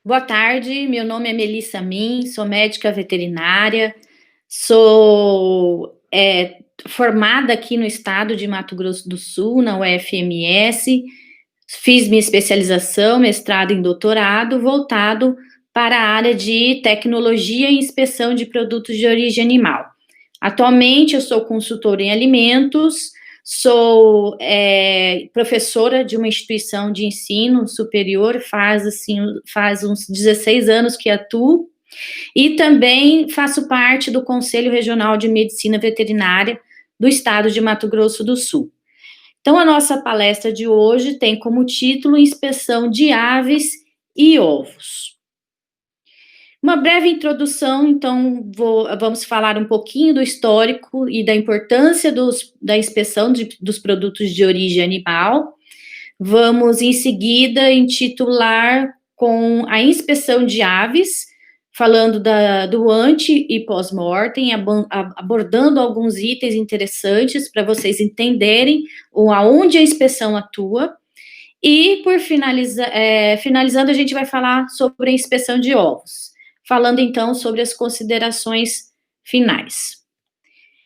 Boa tarde, meu nome é Melissa Min, sou médica veterinária, sou formada aqui no estado de Mato Grosso do Sul, na UFMS, fiz minha especialização, mestrado em doutorado, voltado para a área de tecnologia e inspeção de produtos de origem animal. Atualmente eu sou consultora em alimentos, sou professora de uma instituição de ensino superior, faz uns 16 anos que atuo, e também faço parte do Conselho Regional de Medicina Veterinária do estado de Mato Grosso do Sul. Então, a nossa palestra de hoje tem como título Inspeção de Aves e Ovos. Uma breve introdução, então, vamos falar um pouquinho do histórico e da importância da inspeção dos produtos de origem animal. Vamos, em seguida, intitular com a inspeção de aves, falando do ante e pós-mortem, abordando alguns itens interessantes para vocês entenderem aonde a inspeção atua. E, finalizando, a gente vai falar sobre a inspeção de ovos, falando então sobre as considerações finais.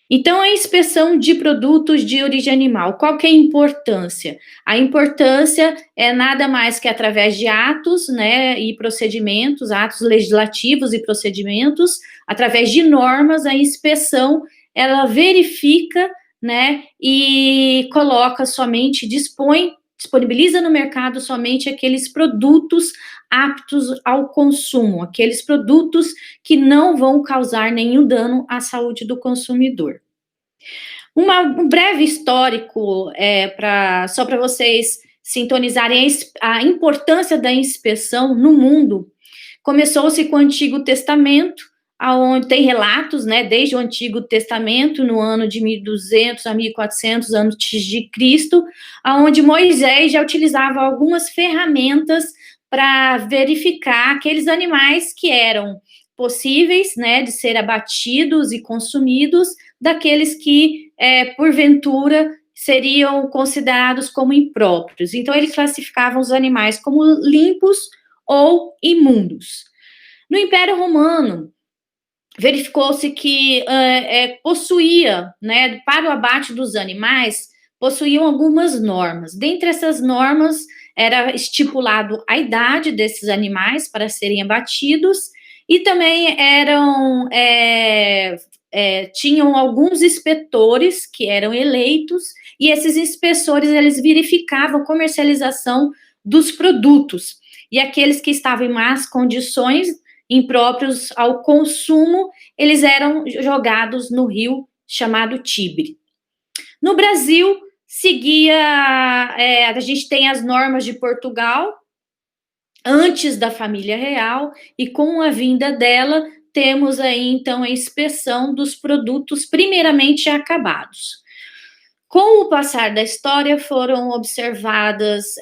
Então, a inspeção de produtos de origem animal, qual que é a importância? A importância é nada mais que através de atos, né, e procedimentos, atos legislativos e procedimentos, através de normas, a inspeção, ela verifica, né, e coloca somente, disponibiliza no mercado somente aqueles produtos aptos ao consumo, aqueles produtos que não vão causar nenhum dano à saúde do consumidor. Um breve histórico, só para vocês sintonizarem a importância da inspeção no mundo. Começou-se com o Antigo Testamento, onde tem relatos, né, desde o Antigo Testamento, no ano de 1200 a 1400 antes de Cristo, onde Moisés já utilizava algumas ferramentas para verificar aqueles animais que eram possíveis, né, de ser abatidos e consumidos, daqueles que, porventura, seriam considerados como impróprios. Então, ele classificava os animais como limpos ou imundos. No Império Romano, verificou-se que possuía, né, para o abate dos animais, possuíam algumas normas. Dentre essas normas, era estipulado a idade desses animais para serem abatidos, e também tinham alguns inspetores que eram eleitos, e esses inspetores, eles verificavam a comercialização dos produtos, e aqueles que estavam em más condições, impróprios ao consumo, eles eram jogados no rio chamado Tibre. No Brasil, a gente tem as normas de Portugal, antes da família real, e com a vinda dela, temos aí, então, a inspeção dos produtos primeiramente acabados. Com o passar da história, foram observadas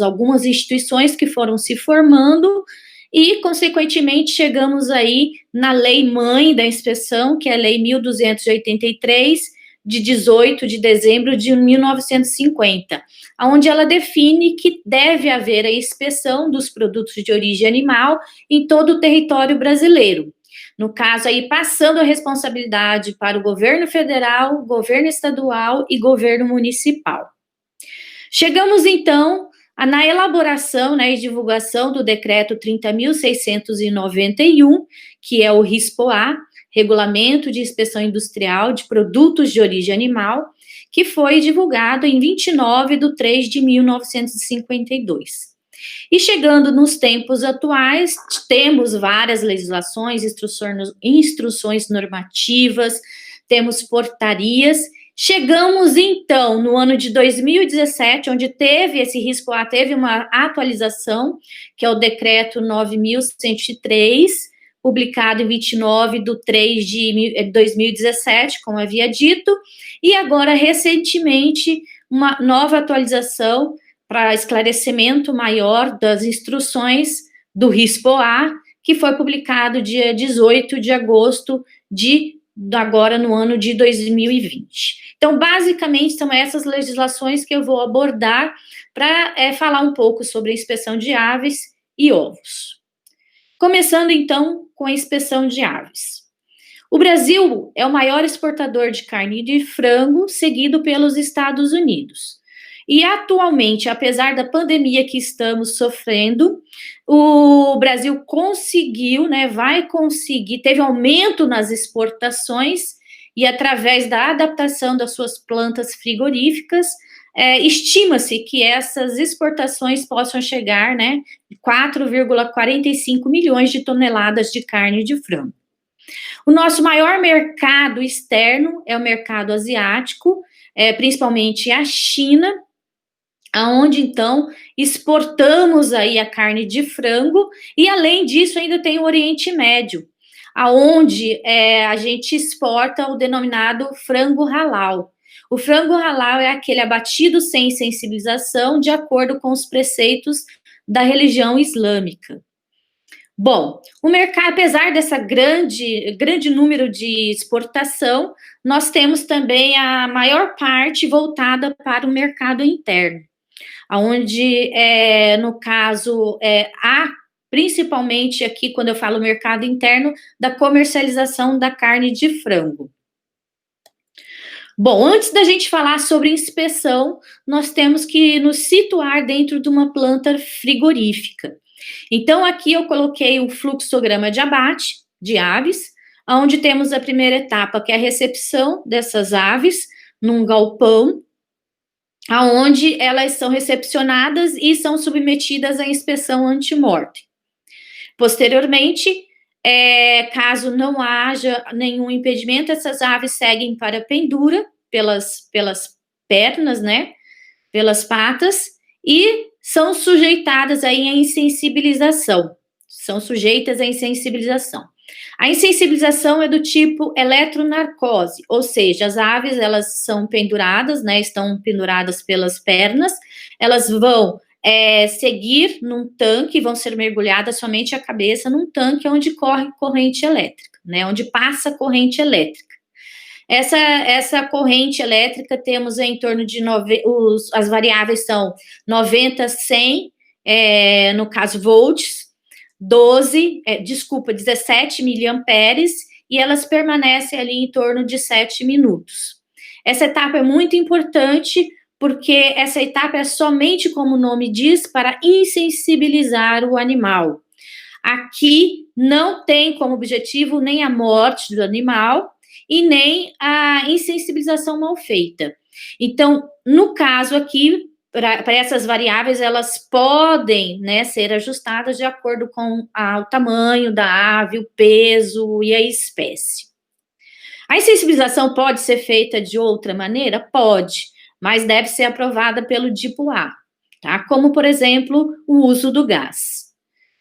algumas instituições que foram se formando e, consequentemente, chegamos aí na lei mãe da inspeção, que é a Lei 1283, de 18 de dezembro de 1950, onde ela define que deve haver a inspeção dos produtos de origem animal em todo o território brasileiro. No caso, aí, passando a responsabilidade para o governo federal, governo estadual e governo municipal. Chegamos, então, na elaboração, né, e divulgação do decreto 30.691, que é o RISPOA, Regulamento de Inspeção Industrial de Produtos de Origem Animal, que foi divulgado em 29/3/1952. E chegando nos tempos atuais, temos várias legislações, instruções normativas, temos portarias. Chegamos, então, no ano de 2017, onde esse RISPOA teve uma atualização, que é o decreto 9.103, publicado em 29/3/2017, como havia dito, e agora, recentemente, uma nova atualização para esclarecimento maior das instruções do RISPOA, que foi publicado dia 18 de agosto de agora no ano de 2020. Então, basicamente, são essas legislações que eu vou abordar para falar um pouco sobre a inspeção de aves e ovos. Começando, então, com a inspeção de aves. O Brasil é o maior exportador de carne de frango, seguido pelos Estados Unidos. E atualmente, apesar da pandemia que estamos sofrendo, o Brasil conseguiu, vai conseguir, teve aumento nas exportações e através da adaptação das suas plantas frigoríficas, estima-se que essas exportações possam chegar, 4,45 milhões de toneladas de carne de frango. O nosso maior mercado externo é o mercado asiático, principalmente a China, aonde então exportamos aí a carne de frango, e além disso ainda tem o Oriente Médio, aonde a gente exporta o denominado frango halal. O frango halal é aquele abatido sem sensibilização, de acordo com os preceitos da religião islâmica. Bom, o mercado, apesar dessa grande número de exportação, nós temos também a maior parte voltada para o mercado interno, onde, no caso, há, principalmente aqui, quando eu falo mercado interno, da comercialização da carne de frango. Bom, antes da gente falar sobre inspeção, nós temos que nos situar dentro de uma planta frigorífica. Então, aqui eu coloquei um fluxograma de abate de aves, onde temos a primeira etapa, que é a recepção dessas aves num galpão, aonde elas são recepcionadas e são submetidas à inspeção antemortem. Posteriormente, caso não haja nenhum impedimento, essas aves seguem para a pendura pelas pernas, pelas patas, e são sujeitadas aí à insensibilização. São sujeitas à insensibilização. A insensibilização é do tipo eletronarcose, ou seja, as aves, elas são penduradas, estão penduradas pelas pernas, elas vão seguir num tanque, vão ser mergulhadas somente a cabeça num tanque onde corre corrente elétrica, onde passa corrente elétrica. Essa corrente elétrica temos em torno de, as variáveis são 90, 100, no caso volts, 17 miliamperes, e elas permanecem ali em torno de 7 minutos. Essa etapa é muito importante, porque essa etapa é somente, como o nome diz, para insensibilizar o animal. Aqui não tem como objetivo nem a morte do animal e nem a insensibilização mal feita. Então, no caso aqui, para essas variáveis, elas podem, ser ajustadas de acordo com o tamanho da ave, o peso e a espécie. A insensibilização pode ser feita de outra maneira? Pode, mas deve ser aprovada pelo DIPO-A, tá? Como, por exemplo, o uso do gás.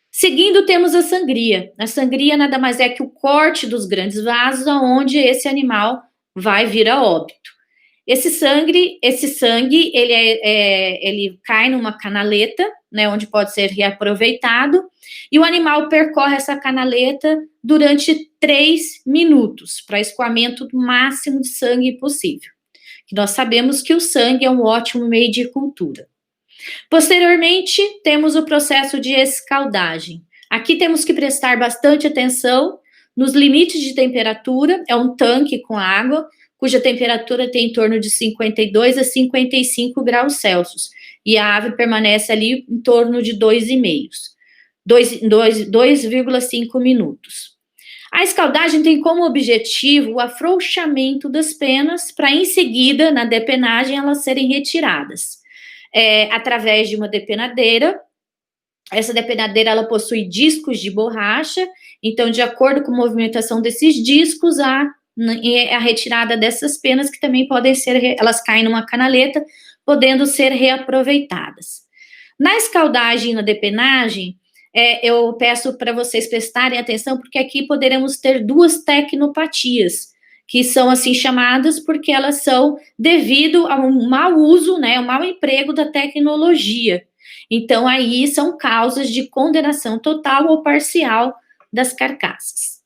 Seguindo, temos a sangria. A sangria nada mais é que o corte dos grandes vasos onde esse animal vai vir a óbito. Esse sangue, ele cai numa canaleta, onde pode ser reaproveitado, e o animal percorre essa canaleta durante 3 minutos, para escoamento do máximo de sangue possível. Nós sabemos que o sangue é um ótimo meio de cultura. Posteriormente, temos o processo de escaldagem. Aqui temos que prestar bastante atenção nos limites de temperatura, é um tanque com água, cuja temperatura tem em torno de 52 a 55 graus Celsius, e a ave permanece ali em torno de 2,5 minutos. A escaldagem tem como objetivo o afrouxamento das penas, para em seguida, na depenagem, elas serem retiradas. Através de uma depenadeira. Essa depenadeira, ela possui discos de borracha, então, de acordo com a movimentação desses discos, a retirada dessas penas, que também podem ser, elas caem numa canaleta, podendo ser reaproveitadas. Na escaldagem e na depenagem, eu peço para vocês prestarem atenção, porque aqui poderemos ter 2 tecnopatias, que são assim chamadas porque elas são devido ao mau uso, ao mau emprego da tecnologia. Então, aí são causas de condenação total ou parcial das carcaças.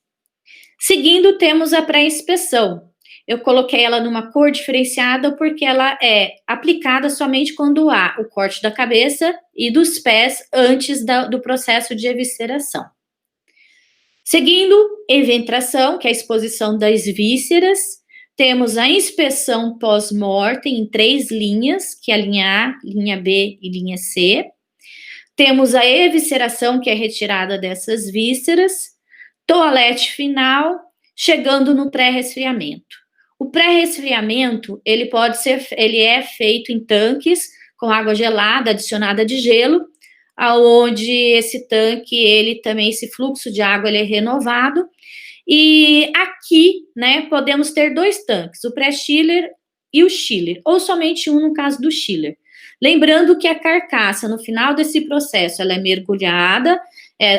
Seguindo, temos a pré-inspeção. Eu coloquei ela numa cor diferenciada porque ela é aplicada somente quando há o corte da cabeça e dos pés antes do processo de evisceração. Seguindo, eventração, que é a exposição das vísceras. Temos a inspeção pós-mortem em 3 linhas, que é a linha A, linha B e linha C. Temos a evisceração, que é a retirada dessas vísceras. Toalete final, chegando no pré-resfriamento. O pré-resfriamento, ele é feito em tanques com água gelada adicionada de gelo, aonde esse tanque, esse fluxo de água, ele é renovado. E aqui, né, podemos ter 2 tanques, o pré-chiller e o chiller, ou somente um no caso do chiller. Lembrando que a carcaça, no final desse processo, ela é mergulhada,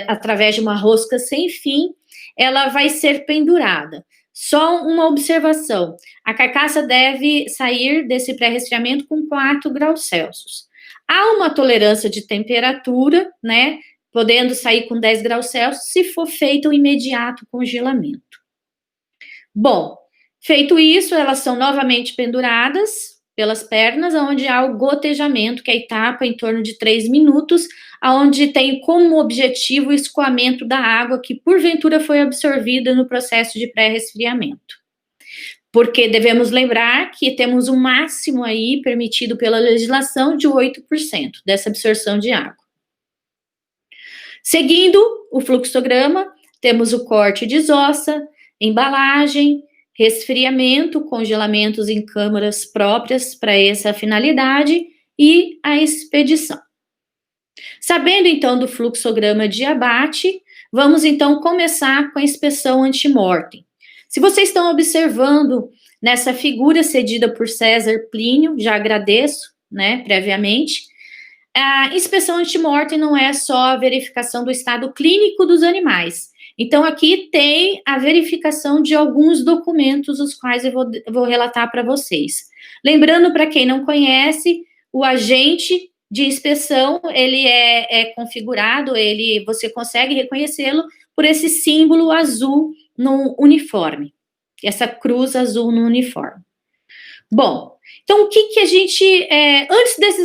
através de uma rosca sem fim, ela vai ser pendurada. Só uma observação, a carcaça deve sair desse pré-resfriamento com 4 graus Celsius. Há uma tolerância de temperatura, né, podendo sair com 10 graus Celsius, se for feito o imediato congelamento. Bom, feito isso, elas são novamente penduradas pelas pernas, onde há o gotejamento, que é a etapa em torno de 3 minutos, onde tem como objetivo o escoamento da água que porventura foi absorvida no processo de pré-resfriamento. Porque devemos lembrar que temos um máximo aí permitido pela legislação de 8% dessa absorção de água. Seguindo o fluxograma, temos o corte de desossa, embalagem, resfriamento, congelamentos em câmaras próprias para essa finalidade e a expedição. Sabendo então do fluxograma de abate, vamos então começar com a inspeção antemortem. Se vocês estão observando nessa figura cedida por César Plínio, já agradeço, né, previamente, a inspeção antemortem não é só a verificação do estado clínico dos animais. Então, aqui tem a verificação de alguns documentos, os quais eu vou relatar para vocês. Lembrando, para quem não conhece, o agente de inspeção, ele é configurado, você consegue reconhecê-lo por esse símbolo azul no uniforme, essa cruz azul no uniforme. Bom, então o que a gente,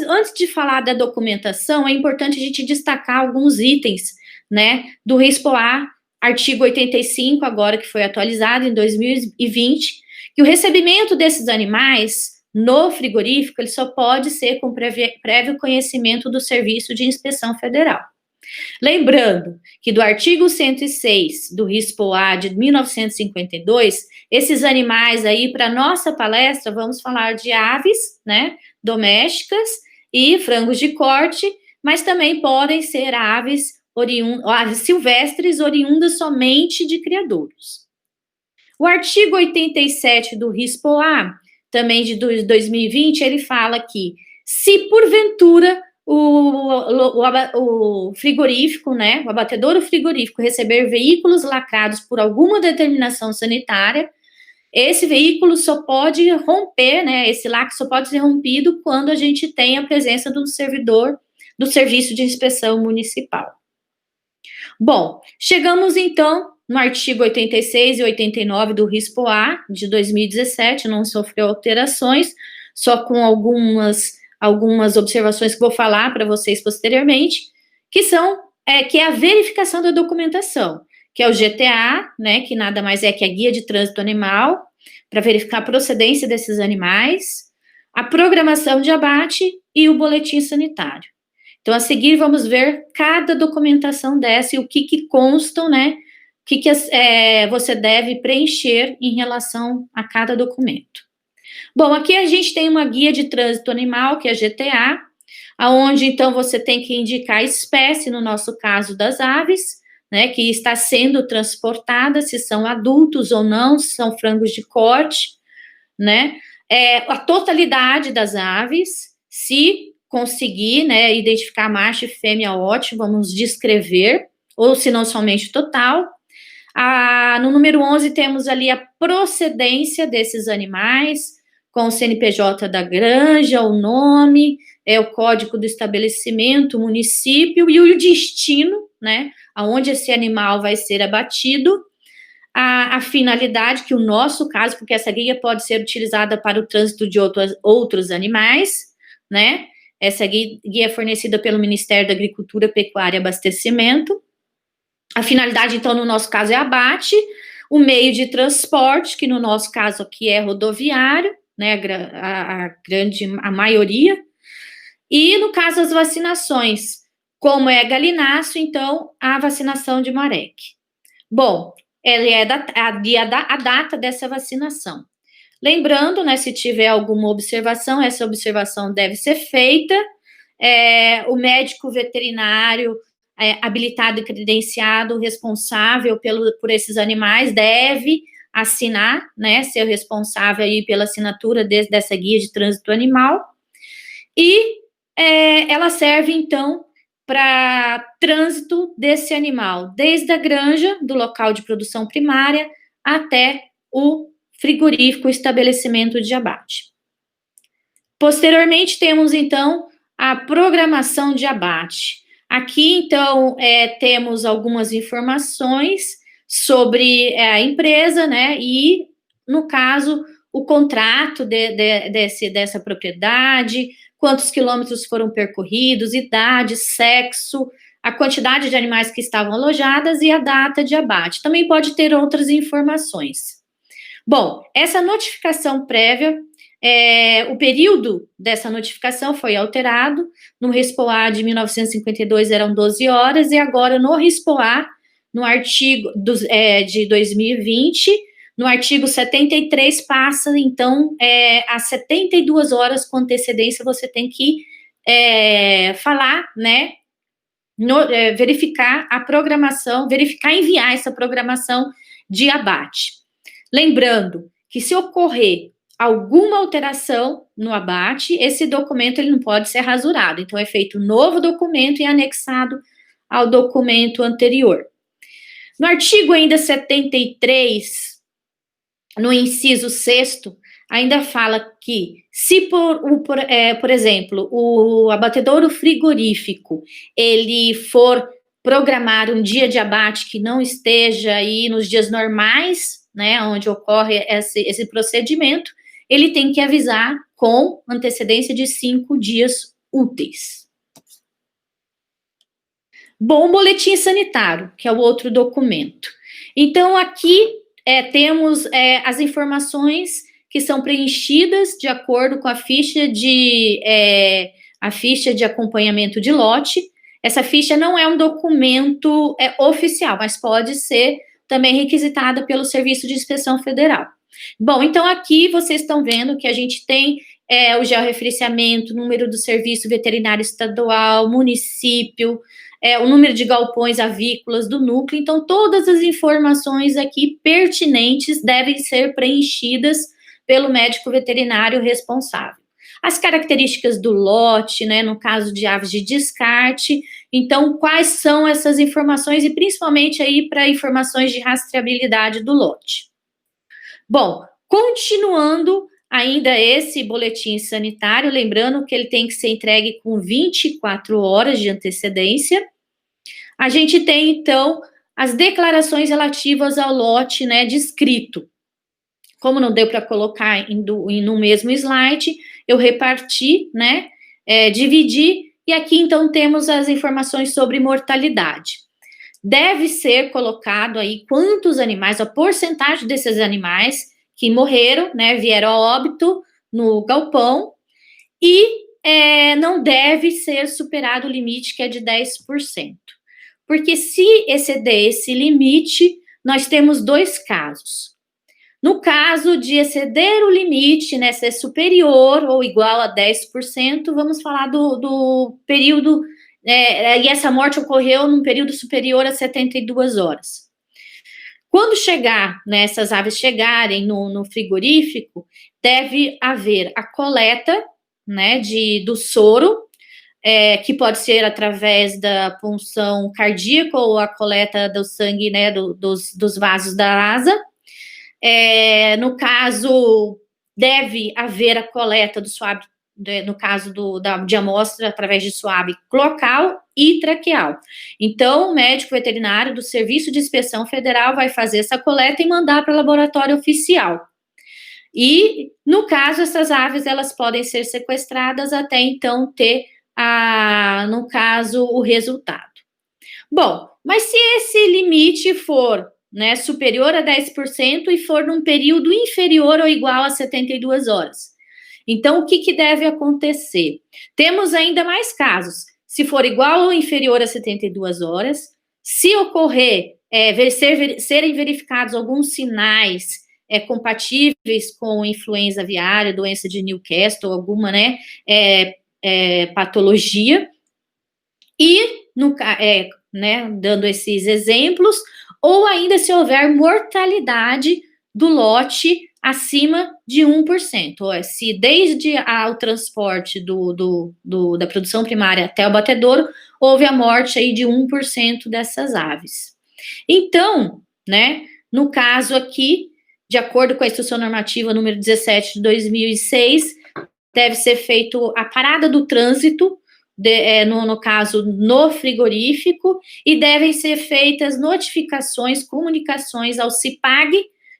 antes de falar da documentação, é importante a gente destacar alguns itens, né, do RISPOA, artigo 85, agora que foi atualizado em 2020, que o recebimento desses animais no frigorífico, ele só pode ser com prévio conhecimento do Serviço de Inspeção Federal. Lembrando que do artigo 106 do RISPOA de 1952, esses animais aí, para nossa palestra, vamos falar de aves, né, domésticas e frangos de corte, mas também podem ser aves silvestres oriundas somente de criadouros. O artigo 87 do RISPOA, também de 2020, ele fala que, se porventura o frigorífico, né, o abatedouro frigorífico receber veículos lacrados por alguma determinação sanitária, esse veículo só pode romper, né, esse lacre só pode ser rompido quando a gente tem a presença do servidor do Serviço de Inspeção Municipal. Bom, chegamos então no artigo 86 e 89 do RISPOA de 2017, não sofreu alterações, só com algumas observações que vou falar para vocês posteriormente, que é a verificação da documentação, que é o GTA, né, que nada mais é que a guia de trânsito animal, para verificar a procedência desses animais, a programação de abate e o boletim sanitário. Então, a seguir, vamos ver cada documentação dessa e o que constam, né, o que você deve preencher em relação a cada documento. Bom, aqui a gente tem uma guia de trânsito animal, que é a GTA, aonde então você tem que indicar a espécie, no nosso caso das aves, né, que está sendo transportada, se são adultos ou não, se são frangos de corte, né, a totalidade das aves, se conseguir, né, identificar macho e fêmea, ótimo, vamos descrever, ou se não somente total. No número 11 temos ali a procedência desses animais, com o CNPJ da granja, o nome, o código do estabelecimento, o município e o destino, né, aonde esse animal vai ser abatido, a a finalidade, que o nosso caso, porque essa guia pode ser utilizada para o trânsito de outros animais, né? Essa guia é fornecida pelo Ministério da Agricultura, Pecuária e Abastecimento. A finalidade, então, no nosso caso, é abate, o meio de transporte, que no nosso caso aqui é rodoviário, né, a maioria, e no caso as vacinações, como é galináceo, então, a vacinação de Marek. Bom, ela é a data dessa vacinação. Lembrando, né, se tiver alguma observação, essa observação deve ser feita, o médico veterinário habilitado e credenciado, responsável por esses animais, deve assinar, né, ser responsável aí pela assinatura dessa guia de trânsito animal, e ela serve, então, para trânsito desse animal, desde a granja, do local de produção primária, até o frigorífico, estabelecimento de abate. Posteriormente, temos, então, a programação de abate. Aqui, então, temos algumas informações sobre a empresa, né, e, no caso, o contrato dessa propriedade, quantos quilômetros foram percorridos, idade, sexo, a quantidade de animais que estavam alojadas e a data de abate. Também pode ter outras informações. Bom, essa notificação prévia, o período dessa notificação foi alterado. No RISPOA de 1952 eram 12 horas, e agora no RISPOA, no artigo de 2020, no artigo 73, passa, então, a 72 horas com antecedência você tem que falar, né, verificar a programação, verificar e enviar essa programação de abate. Lembrando que se ocorrer alguma alteração no abate, esse documento ele não pode ser rasurado, então é feito um novo documento e anexado ao documento anterior. No artigo ainda 73, no inciso 6º, ainda fala que se, por exemplo, o abatedouro frigorífico, ele for programar um dia de abate que não esteja aí nos dias normais, né, onde ocorre esse procedimento, ele tem que avisar com antecedência de 5 dias úteis. Bom, boletim sanitário, que é o outro documento. Então, aqui temos as informações que são preenchidas de acordo com a ficha de acompanhamento de lote. Essa ficha não é um documento oficial, mas pode ser também requisitada pelo Serviço de Inspeção Federal. Bom, então aqui vocês estão vendo que a gente tem o georreferenciamento, número do Serviço Veterinário Estadual, município, o número de galpões avícolas do núcleo. Então, todas as informações aqui pertinentes devem ser preenchidas pelo médico veterinário responsável. As características do lote, né, no caso de aves de descarte. Então, quais são essas informações, e principalmente aí para informações de rastreabilidade do lote. Bom, continuando ainda esse boletim sanitário, lembrando que ele tem que ser entregue com 24 horas de antecedência. A gente tem, então, as declarações relativas ao lote, né, descrito. Como não deu para colocar no mesmo slide, eu reparti, né, dividi, e aqui, então, temos as informações sobre mortalidade. Deve ser colocado aí quantos animais, a porcentagem desses animais que morreram, né, vieram a óbito no galpão, e não deve ser superado o limite, que é de 10%. Porque se exceder esse limite, nós temos 2 casos. No caso de exceder o limite, né, ser superior ou igual a 10%, vamos falar do período, e essa morte ocorreu num período superior a 72 horas. Quando chegar, né, essas aves chegarem no frigorífico, deve haver a coleta, né, do soro, que pode ser através da punção cardíaca ou a coleta do sangue, né, dos vasos da asa. No caso, deve haver a coleta do suave, no caso de amostra, através de suave local, e traqueal. Então, o médico veterinário do Serviço de Inspeção Federal vai fazer essa coleta e mandar para o laboratório oficial. E, no caso, essas aves, elas podem ser sequestradas até, então, ter, no caso, o resultado. Bom, mas se esse limite for, né, superior a 10% e for num período inferior ou igual a 72 horas, então, o que deve acontecer? Temos ainda mais casos. Se for igual ou inferior a 72 horas, se ocorrer, serem verificados alguns sinais compatíveis com influenza aviária, doença de Newcastle, alguma, né, patologia, e, né, dando esses exemplos, ou ainda se houver mortalidade do lote acima de 1%. Se desde o transporte da produção primária até o batedouro, houve a morte aí de 1% dessas aves. Então, né, no caso aqui, de acordo com a Instrução Normativa número 17 de 2006, deve ser feito a parada do trânsito, no caso, no frigorífico, e devem ser feitas notificações, comunicações ao CIPAG,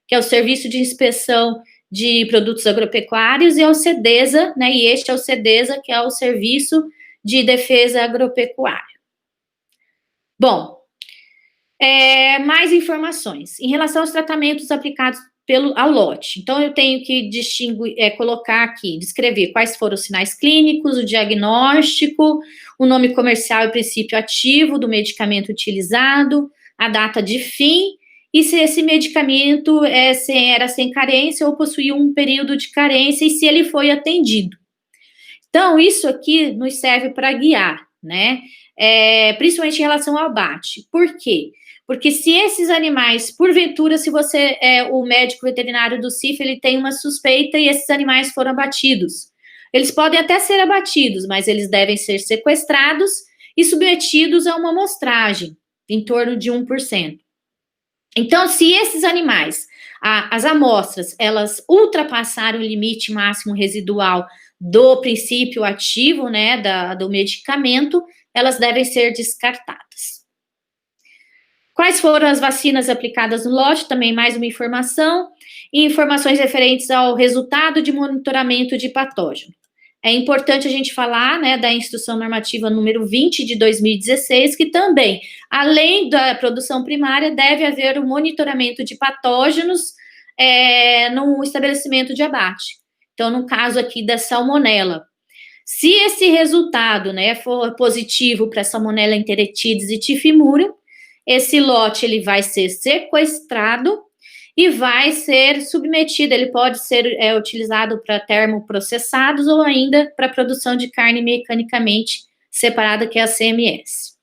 que é o Serviço de Inspeção de Produtos Agropecuários, e ao CEDESA, né, e este é o CEDESA, que é o Serviço de Defesa Agropecuária. Bom, mais informações. Em relação aos tratamentos aplicados ao lote. Então, eu tenho que colocar aqui, descrever quais foram os sinais clínicos, o diagnóstico, o nome comercial e princípio ativo do medicamento utilizado, a data de fim, e se esse medicamento era sem carência ou possuía um período de carência e se ele foi atendido. Então, isso aqui nos serve para guiar, né? Principalmente em relação ao abate. Por quê? Porque se esses animais, porventura, se você o médico veterinário do CIF, ele tem uma suspeita e esses animais foram abatidos. Eles podem até ser abatidos, mas eles devem ser sequestrados e submetidos a uma amostragem, em torno de 1%. Então, se esses animais, as amostras, elas ultrapassaram o limite máximo residual do princípio ativo, né, do medicamento, elas devem ser descartadas. Quais foram as vacinas aplicadas no lote? Também mais uma informação. E informações referentes ao resultado de monitoramento de patógeno. É importante a gente falar, né, da Instrução Normativa número 20 de 2016, que também, além da produção primária, deve haver o monitoramento de patógenos no estabelecimento de abate. Então, no caso aqui da salmonela, se esse resultado, né, for positivo para salmonela enteritidis e tifimurium, esse lote ele vai ser sequestrado e vai ser submetido, ele pode ser utilizado para termoprocessados ou ainda para produção de carne mecanicamente separada, que é a CMS.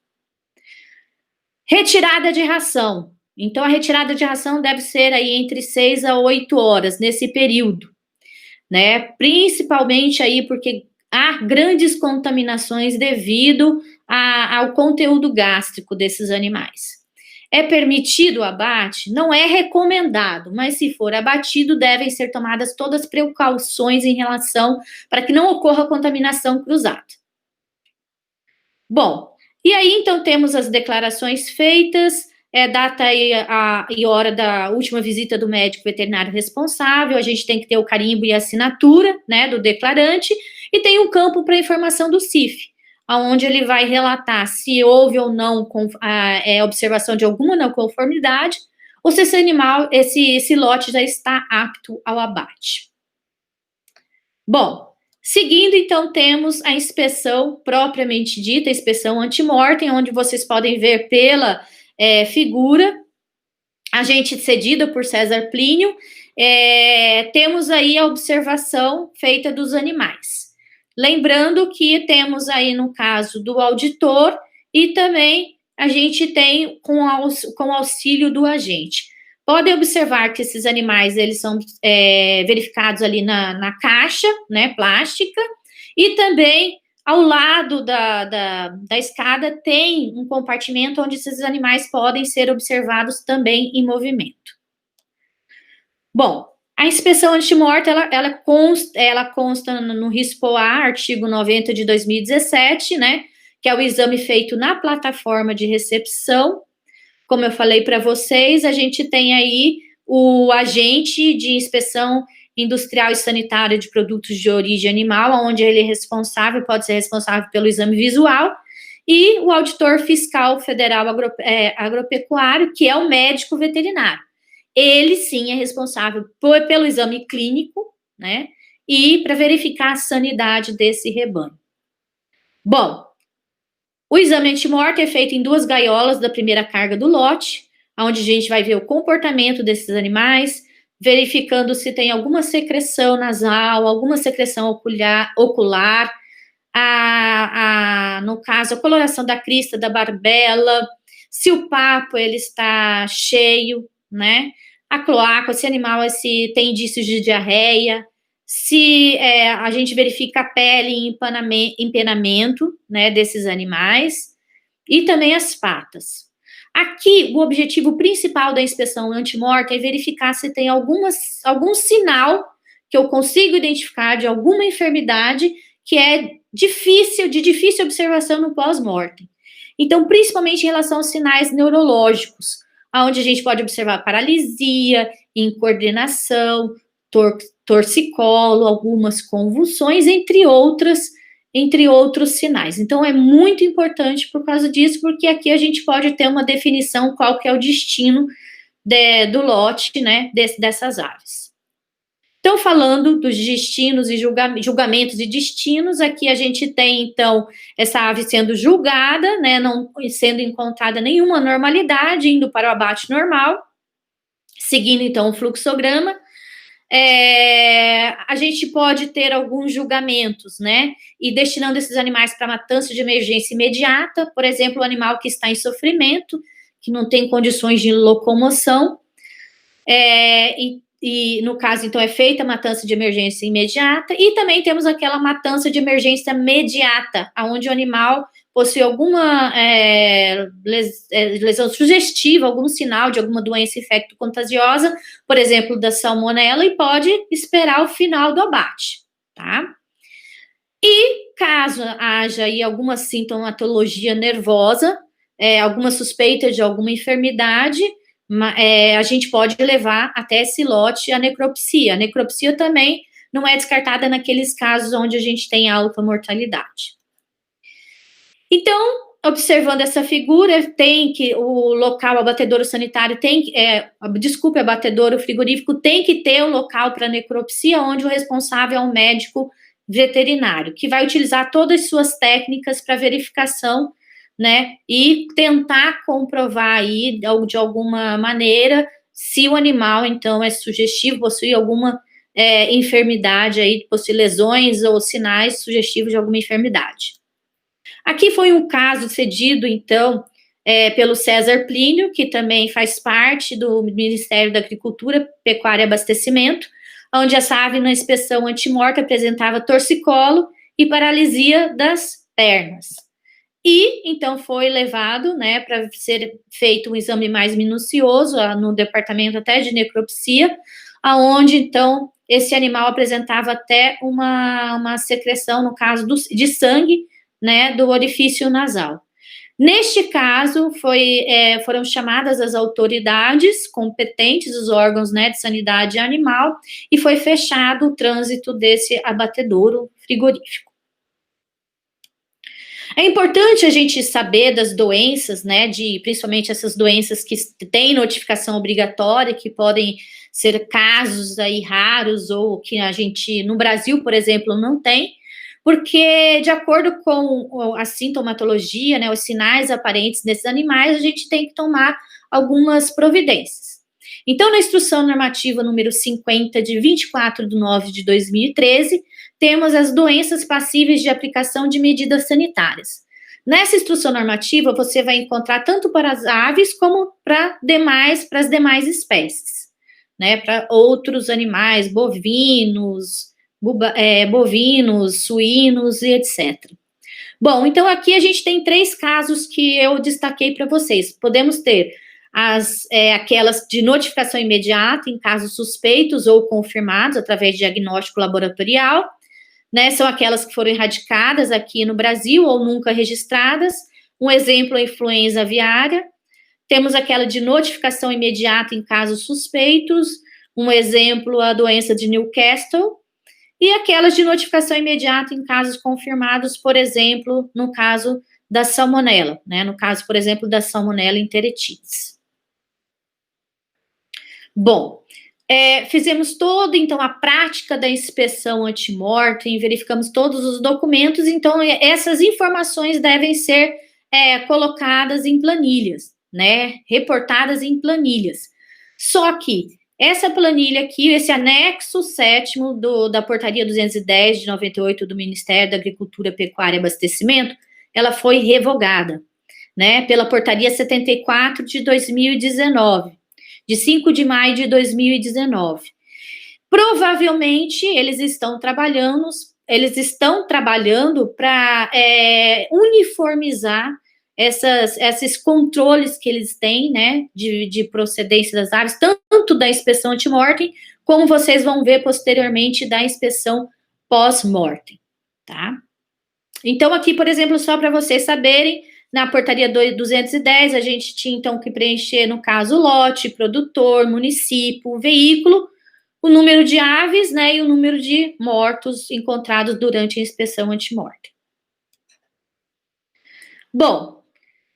Retirada de ração. Então, a retirada de ração deve ser aí entre 6 a 8 horas, nesse período, né? Principalmente aí porque há grandes contaminações devido ao conteúdo gástrico desses animais. É permitido o abate? Não é recomendado, mas se for abatido, devem ser tomadas todas as precauções em relação para que não ocorra contaminação cruzada. Bom, e aí então temos as declarações feitas, data e hora da última visita do médico veterinário responsável, a gente tem que ter o carimbo e a assinatura, né, do declarante, e tem um campo para informação do CIF, onde ele vai relatar se houve ou não observação de alguma não conformidade, ou se esse animal, esse lote já está apto ao abate. Bom, seguindo, então, temos a inspeção propriamente dita, a inspeção antemortem, onde vocês podem ver pela figura, agente cedida por César Plínio, temos aí a observação feita dos animais. Lembrando que temos aí, no caso do auditor, e também a gente tem com auxílio do agente. Podem observar que esses animais, eles são verificados ali na caixa, né, plástica, e também ao lado da escada tem um compartimento onde esses animais podem ser observados também em movimento. Bom, a inspeção antemortem, ela consta no RISPOA, artigo 90 de 2017, né, que é o exame feito na plataforma de recepção. Como eu falei para vocês, a gente tem aí o agente de inspeção industrial e sanitária de produtos de origem animal, onde ele é responsável, pode ser responsável pelo exame visual, e o auditor fiscal federal agropecuário, que é o médico veterinário. Ele sim é responsável pelo exame clínico, né, e para verificar a sanidade desse rebanho. Bom, o exame antemortem é feito em 2 gaiolas da primeira carga do lote, onde a gente vai ver o comportamento desses animais, verificando se tem alguma secreção nasal, alguma secreção ocular, no caso, a coloração da crista, da barbela, se o papo ele está cheio, né? A cloaca, se o animal tem indícios de diarreia, se a gente verifica a pele em empenamento, né, desses animais, e também as patas. Aqui, o objetivo principal da inspeção antemortem é verificar se tem algum sinal que eu consigo identificar de alguma enfermidade que é de difícil observação no pós-mortem. Então, principalmente em relação aos sinais neurológicos, onde a gente pode observar paralisia, incoordenação, torcicolo, algumas convulsões, entre outros sinais. Então, é muito importante por causa disso, porque aqui a gente pode ter uma definição qual que é o destino do lote, né, dessas aves. Então, falando dos destinos e julgamentos e destinos, aqui a gente tem, então, essa ave sendo julgada, né, não sendo encontrada nenhuma anormalidade, indo para o abate normal, seguindo, então, o fluxograma. A gente pode ter alguns julgamentos, né, e destinando esses animais para matança de emergência imediata, por exemplo, o animal que está em sofrimento, que não tem condições de locomoção, e no caso, então, é feita a matança de emergência imediata, e também temos aquela matança de emergência imediata, onde o animal possui alguma lesão sugestiva, algum sinal de alguma doença infecto-contagiosa, por exemplo, da salmonela, e pode esperar o final do abate, tá? E caso haja aí alguma sintomatologia nervosa, alguma suspeita de alguma enfermidade, a gente pode levar até esse lote a necropsia. A necropsia também não é descartada naqueles casos onde a gente tem alta mortalidade. Então, observando essa figura, tem que o local abatedouro sanitário abatedouro frigorífico tem que ter um local para necropsia, onde o responsável é um médico veterinário, que vai utilizar todas as suas técnicas para verificação, né, e tentar comprovar aí, de alguma maneira, se o animal, então, é sugestivo, possui alguma enfermidade aí, possui lesões ou sinais sugestivos de alguma enfermidade. Aqui foi um caso cedido, então, pelo César Plínio, que também faz parte do Ministério da Agricultura, Pecuária e Abastecimento, onde essa ave na inspeção antemortem apresentava torcicolo e paralisia das pernas. E, então, foi levado, né, para ser feito um exame mais minucioso, no departamento até de necropsia, aonde, então, esse animal apresentava até uma secreção, no caso de sangue, né, do orifício nasal. Neste caso, foram chamadas as autoridades competentes, os órgãos, né, de sanidade animal, e foi fechado o trânsito desse abatedouro frigorífico. É importante a gente saber das doenças, né, principalmente essas doenças que têm notificação obrigatória, que podem ser casos aí raros, ou que a gente, no Brasil, por exemplo, não tem, porque, de acordo com a sintomatologia, né, os sinais aparentes desses animais, a gente tem que tomar algumas providências. Então, na Instrução Normativa número 50, de 24/9/2013, temos as doenças passíveis de aplicação de medidas sanitárias. Nessa instrução normativa, você vai encontrar tanto para as aves como para as demais espécies, né, para outros animais, bovinos, suínos e etc. Bom, então aqui a gente tem 3 casos que eu destaquei para vocês. Podemos ter aquelas de notificação imediata em casos suspeitos ou confirmados através de diagnóstico laboratorial, né, são aquelas que foram erradicadas aqui no Brasil ou nunca registradas. Um exemplo é a influenza aviária. Temos aquela de notificação imediata em casos suspeitos. Um exemplo, a doença de Newcastle. E aquelas de notificação imediata em casos confirmados, por exemplo, no caso da salmonela, né? No caso, por exemplo, da salmonela enteritidis. Bom, fizemos toda, então, a prática da inspeção antemortem, verificamos todos os documentos, então, essas informações devem ser colocadas em planilhas, né? Reportadas em planilhas. Só que essa planilha aqui, esse anexo 7º da portaria 210 de 98 do Ministério da Agricultura, Pecuária e Abastecimento, ela foi revogada, né, pela portaria 74 de 2019, de 5 de maio de 2019. Provavelmente eles estão trabalhando para uniformizar esses controles que eles têm, né, de procedência das aves, tanto da inspeção antemortem, como vocês vão ver posteriormente da inspeção pós-mortem, tá? Então, aqui, por exemplo, só para vocês saberem, na portaria 210, a gente tinha, então, que preencher, no caso, lote, produtor, município, veículo, o número de aves, né, e o número de mortos encontrados durante a inspeção antemortem. Bom,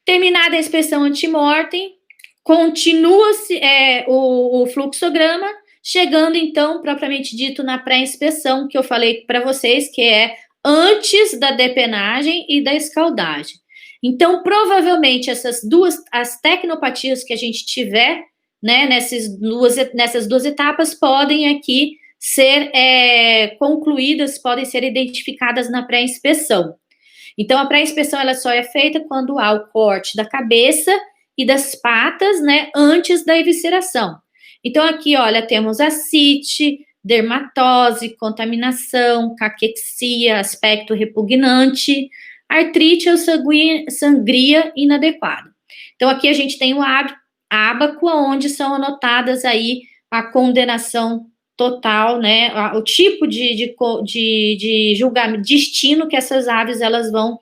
terminada a inspeção antemortem, continua-se o fluxograma, chegando, então, propriamente dito, na pré-inspeção, que eu falei para vocês, que é antes da depenagem e da escaldagem. Então, provavelmente, as tecnopatias que a gente tiver, né, nessas duas etapas, podem aqui ser concluídas, podem ser identificadas na pré-inspeção. Então, a pré-inspeção ela só é feita quando há o corte da cabeça e das patas, né, antes da evisceração. Então, aqui, olha, temos ascite, dermatose, contaminação, caquexia, aspecto repugnante, artrite ou sangria inadequada. Então, aqui a gente tem o ábaco, onde são anotadas aí a condenação total, né, o tipo de julgamento, destino que essas aves elas vão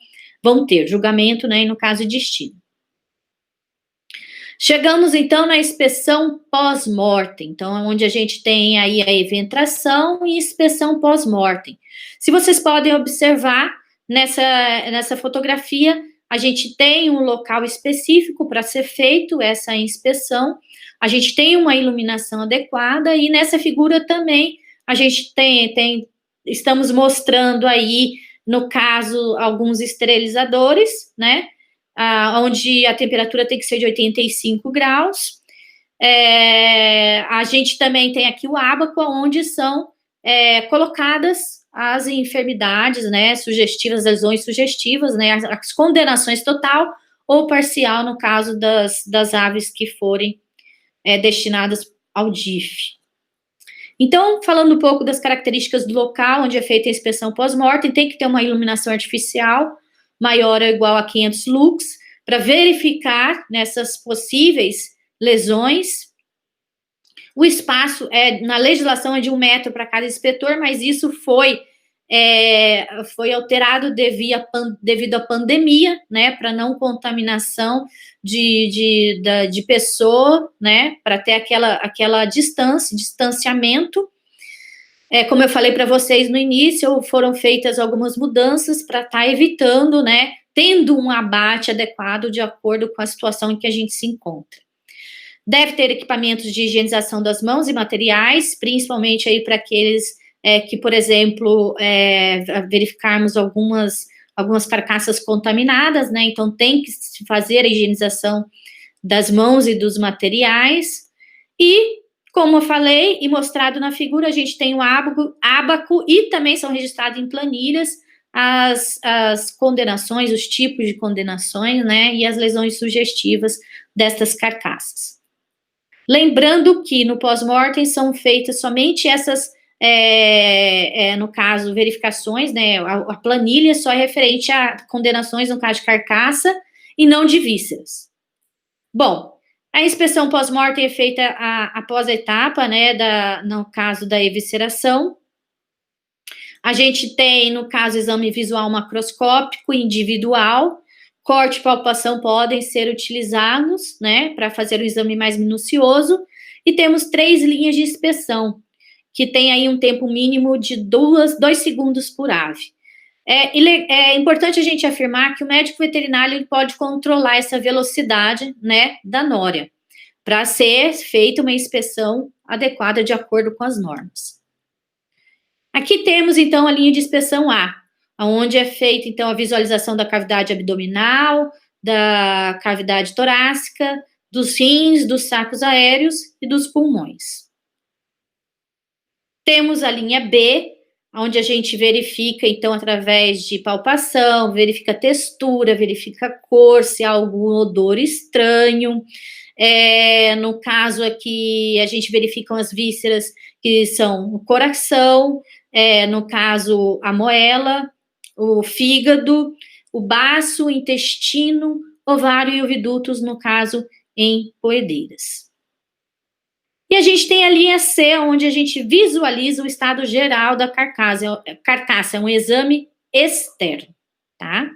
ter, julgamento, né, e no caso destino. Chegamos, então, na inspeção pós-mortem, então, onde a gente tem aí a eventração e inspeção pós-mortem. Se vocês podem observar, nessa fotografia, a gente tem um local específico para ser feito essa inspeção, a gente tem uma iluminação adequada, e nessa figura também, a gente estamos mostrando aí, no caso, alguns esterilizadores, né, onde a temperatura tem que ser de 85 graus. A gente também tem aqui o ábaco, onde são colocadas as enfermidades, né, sugestivas, lesões sugestivas, né, as condenações total ou parcial, no caso das aves que forem destinadas ao DIF. Então, falando um pouco das características do local onde é feita a inspeção pós-mortem, tem que ter uma iluminação artificial maior ou igual a 500 lux, para verificar nessas possíveis lesões. O espaço na legislação é de 1 metro para cada inspetor, mas isso foi alterado devido à pandemia, né, para não contaminação de pessoa, né, para ter aquela distanciamento. Como eu falei para vocês no início, foram feitas algumas mudanças para estar evitando, né, tendo um abate adequado de acordo com a situação em que a gente se encontra. Deve ter equipamentos de higienização das mãos e materiais, principalmente aí para aqueles que, por exemplo, verificarmos algumas carcaças contaminadas, né, então tem que se fazer a higienização das mãos e dos materiais. E, como eu falei e mostrado na figura, a gente tem o ábaco e também são registrados em planilhas as condenações, os tipos de condenações, né, e as lesões sugestivas destas carcaças. Lembrando que no pós-mortem são feitas somente essas, no caso, verificações, né, a planilha só é referente a condenações no caso de carcaça e não de vísceras. Bom, a inspeção pós-mortem é feita após a etapa, né, no caso da evisceração. A gente tem, no caso, exame visual macroscópico individual, corte e palpação podem ser utilizados, né, para fazer um exame mais minucioso, e temos 3 linhas de inspeção, que tem aí um tempo mínimo de 2 segundos por ave. É importante a gente afirmar que o médico veterinário ele pode controlar essa velocidade, né, da nória, para ser feita uma inspeção adequada de acordo com as normas. Aqui temos, então, a linha de inspeção A, onde é feita, então, a visualização da cavidade abdominal, da cavidade torácica, dos rins, dos sacos aéreos e dos pulmões. Temos a linha B, onde a gente verifica, então, através de palpação, verifica a textura, verifica a cor, se há algum odor estranho. No caso aqui, a gente verifica as vísceras, que são o coração, no caso, a moela, o fígado, o baço, o intestino, ovário e ovidutos, no caso, em poedeiras. E a gente tem a linha C, onde a gente visualiza o estado geral da carcaça, é um exame externo, tá?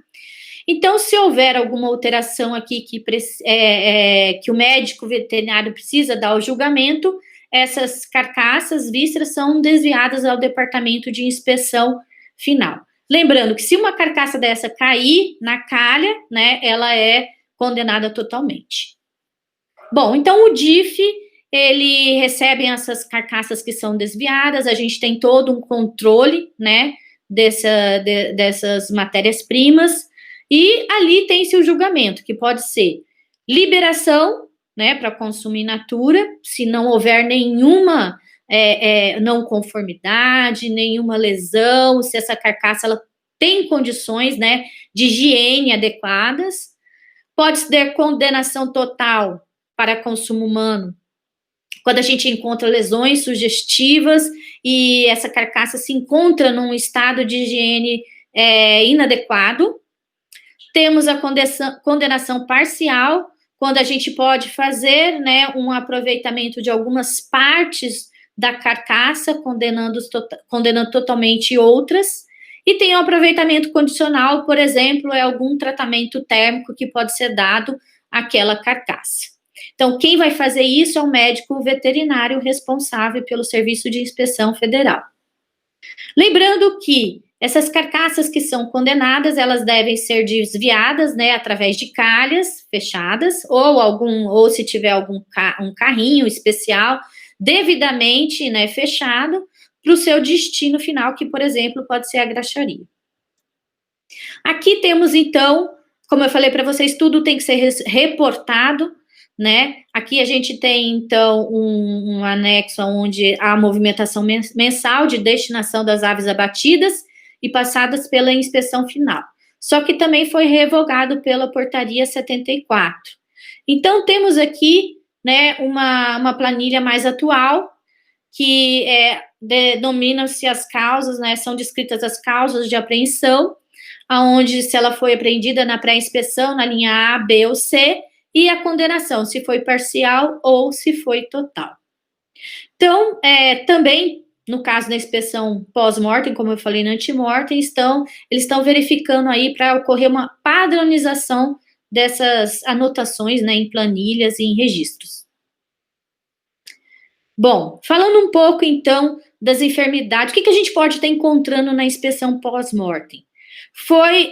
Então, se houver alguma alteração aqui que o médico veterinário precisa dar o julgamento, essas carcaças, vísceras, são desviadas ao departamento de inspeção final. Lembrando que se uma carcaça dessa cair na calha, né, ela é condenada totalmente. Bom, então o DIF, ele recebe essas carcaças que são desviadas, a gente tem todo um controle, né, dessas matérias-primas, e ali tem-se o julgamento, que pode ser liberação, né, para consumo in natura, se não houver nenhuma não conformidade, nenhuma lesão, se essa carcaça ela tem condições, né, de higiene adequadas. Pode ser condenação total para consumo humano, quando a gente encontra lesões sugestivas e essa carcaça se encontra num estado de higiene inadequado. Temos a condenação parcial, quando a gente pode fazer, né, um aproveitamento de algumas partes da carcaça, condenando totalmente outras. E tem o aproveitamento condicional, por exemplo, é algum tratamento térmico que pode ser dado àquela carcaça. Então, quem vai fazer isso é o médico veterinário responsável pelo Serviço de Inspeção Federal. Lembrando que essas carcaças que são condenadas, elas devem ser desviadas, né, através de calhas fechadas, ou se tiver um carrinho especial, devidamente, né, fechado, para o seu destino final, que, por exemplo, pode ser a graxaria. Aqui temos, então, como eu falei para vocês, tudo tem que ser reportado, né? Aqui a gente tem, então, um anexo onde há a movimentação mensal de destinação das aves abatidas e passadas pela inspeção final. Só que também foi revogado pela portaria 74. Então, temos aqui, né, uma planilha mais atual, que denominam-se as causas, né, são descritas as causas de apreensão, aonde se ela foi apreendida na pré-inspeção, na linha A, B ou C, e a condenação, se foi parcial ou se foi total. Então, também, no caso da inspeção pós-mortem, como eu falei no antemortem, eles estão verificando aí para ocorrer uma padronização dessas anotações, né, em planilhas e em registros. Bom, falando um pouco, então, das enfermidades, o que a gente pode estar encontrando na inspeção pós-mortem? Foi,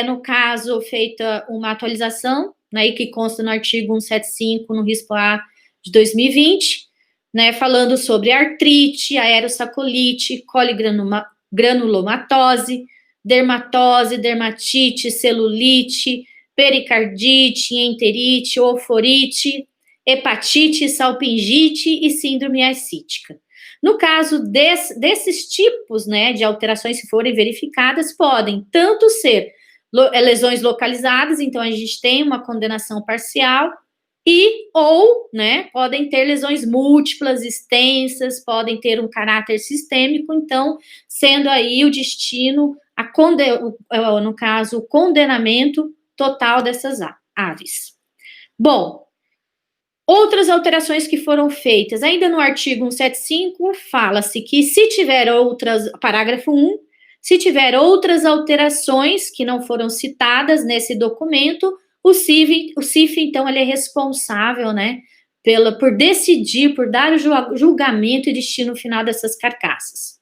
no caso, feita uma atualização, né, que consta no artigo 175, no risco A de 2020, né, falando sobre artrite, aerossacolite, coligranulomatose, dermatose, dermatite, celulite, pericardite, enterite, oforite, hepatite, salpingite e síndrome ascítica. No caso desses tipos, né, de alterações, se forem verificadas, podem tanto ser lesões localizadas, então a gente tem uma condenação parcial, né, podem ter lesões múltiplas, extensas, podem ter um caráter sistêmico, então, sendo aí o destino, no caso, o condenamento total dessas aves. Bom, outras alterações que foram feitas, ainda no artigo 175, fala-se que se tiver parágrafo 1, Se tiver outras alterações que não foram citadas nesse documento, o CIF então, ele é responsável, né, por decidir, por dar o julgamento e destino final dessas carcaças.